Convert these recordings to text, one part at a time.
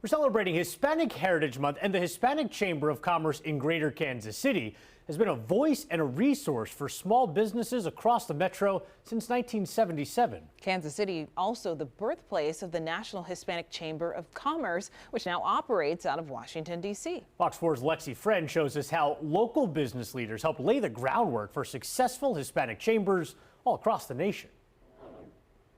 We're celebrating Hispanic Heritage Month, and the Hispanic Chamber of Commerce in Greater Kansas City has been a voice and a resource for small businesses across the metro since 1977. Kansas City, also the birthplace of the National Hispanic Chamber of Commerce, which now operates out of Washington, D.C. Fox 4's Lexi Friend shows us how local business leaders help lay the groundwork for successful Hispanic chambers all across the nation.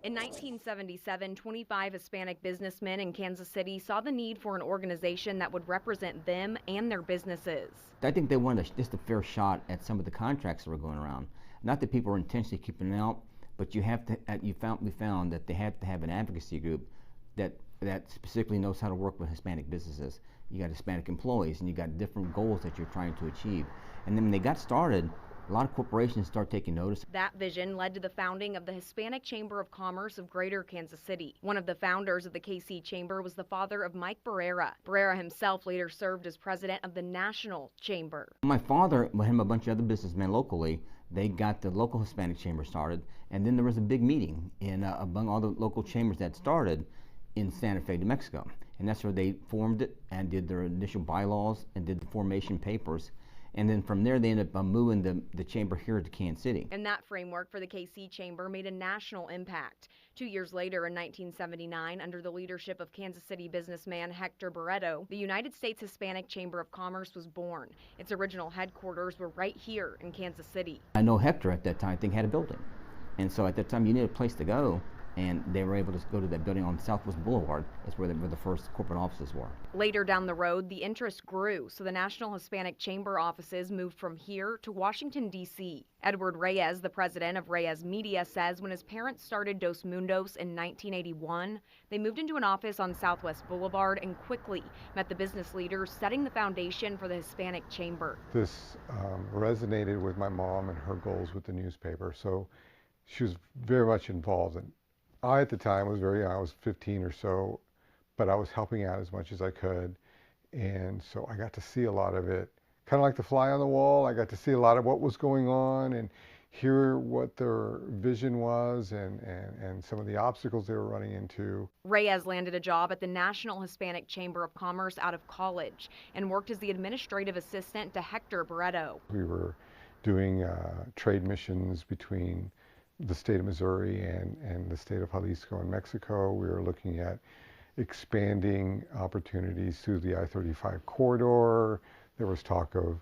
In 1977, 25 Hispanic businessmen in Kansas City saw the need for an organization that would represent them and their businesses. I think they wanted just a fair shot at some of the contracts that were going around. Not that people were intentionally keeping it out, but we found that they had to have an advocacy group that specifically knows how to work with Hispanic businesses. You got Hispanic employees, and you got different goals that you're trying to achieve. And then when they got started, a lot of corporations start taking notice. That vision led to the founding of the Hispanic Chamber of Commerce of Greater Kansas City. One of the founders of the KC Chamber was the father of Mike Barrera. Barrera himself later served as president of the National Chamber. My father, him and a bunch of other businessmen locally, they got the local Hispanic Chamber started, and then there was a big meeting among all the local chambers that started in Santa Fe, New Mexico. And that's where they formed it and did their initial bylaws and did the formation papers. And then from there, they ended up moving the chamber here to Kansas City. And that framework for the KC Chamber made a national impact. 2 years later, in 1979, under the leadership of Kansas City businessman Hector Barreto, the United States Hispanic Chamber of Commerce was born. Its original headquarters were right here in Kansas City. I know Hector at that time, I think, had a building. And so at that time, you needed a place to go. And they were able to go to that building on Southwest Boulevard. That's where the first corporate offices were. Later down the road, the interest grew, so the National Hispanic Chamber offices moved from here to Washington, D.C. Edward Reyes, the president of Reyes Media, says when his parents started Dos Mundos in 1981, they moved into an office on Southwest Boulevard and quickly met the business leaders setting the foundation for the Hispanic Chamber. This resonated with my mom and her goals with the newspaper, so she was very much involved in. I, at the time, was very young. I was 15 or so, but I was helping out as much as I could. And so I got to see a lot of it. Kind of like the fly on the wall, I got to see a lot of what was going on and hear what their vision was and some of the obstacles they were running into. Reyes landed a job at the National Hispanic Chamber of Commerce out of college and worked as the administrative assistant to Hector Barreto. We were doing trade missions between the state of Missouri and the state of Jalisco in Mexico. We were looking at expanding opportunities through the I-35 corridor. There was talk of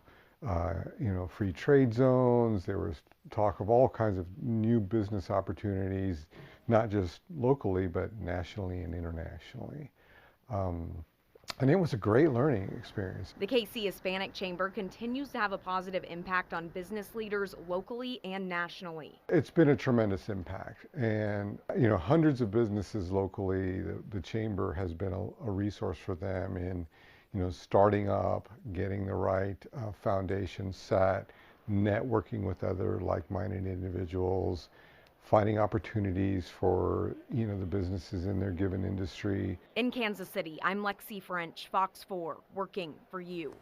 free trade zones. There was talk of all kinds of new business opportunities, not just locally, but nationally and internationally. And it was a great learning experience. The KC Hispanic Chamber continues to have a positive impact on business leaders locally and nationally. It's been a tremendous impact, and hundreds of businesses locally, the chamber has been a resource for them in starting up, getting the right foundation set, networking with other like-minded individuals, finding opportunities for the businesses in their given industry. In Kansas City, I'm Lexi French, Fox 4, working for you.